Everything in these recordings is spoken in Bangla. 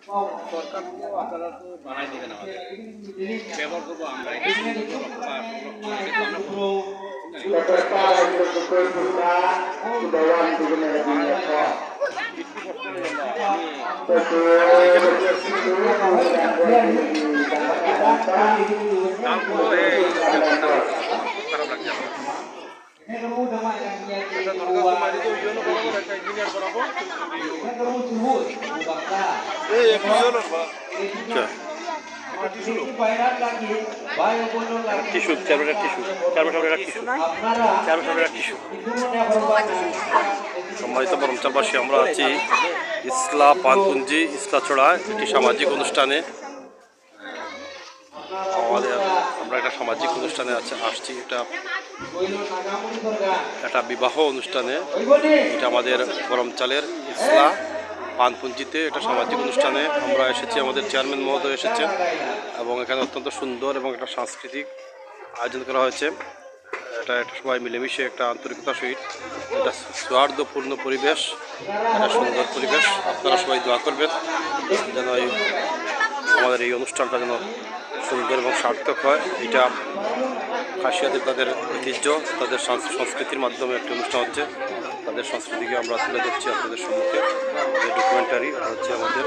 সরকার তো আপনারা তো বানাই দিবেন আমাদের ব্যবহার করবো আমরা এটা খারাপ লাগছে টিস্যু সম্মানিত বরমচালবাসী, আমরা আছি ইসলা পানপুঞ্জি ইসলাছড়া একটি সামাজিক অনুষ্ঠানে। আমরা একটা সামাজিক অনুষ্ঠানে আসছি। এটা বিবাহ অনুষ্ঠানে, এটা আমাদের বরমচালের ইসলা পানপুঞ্জিতে এটা সামাজিক অনুষ্ঠানে আমরা এসেছি। আমাদের চেয়ারম্যান মহোদয় এসেছেন এবং এখানে অত্যন্ত সুন্দর এবং একটা সাংস্কৃতিক আয়োজন করা হয়েছে। এটা একটা সবাই মিলেমিশে একটা আন্তরিকতার সহিত এটা সৌহার্দ্যপূর্ণ পরিবেশ, একটা সুন্দর পরিবেশ। আপনারা সবাই দোয়া করবেন যেন আমাদের এই অনুষ্ঠানটা যেন সুন্দর এবং সার্থক হয়। এটা খাসিয়াদের তাদের ঐতিহ্য, তাদের সংস্কৃতির মাধ্যমে একটি অনুষ্ঠান হচ্ছে। তাদের সংস্কৃতিকে আমরা তুলে ধরছি আপনাদের সম্মুখে। যে ডকুমেন্টারি হচ্ছে আমাদের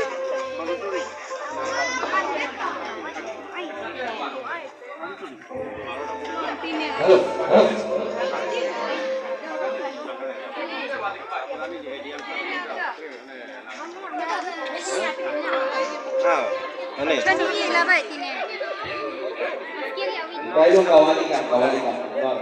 Baik dong kawali kan.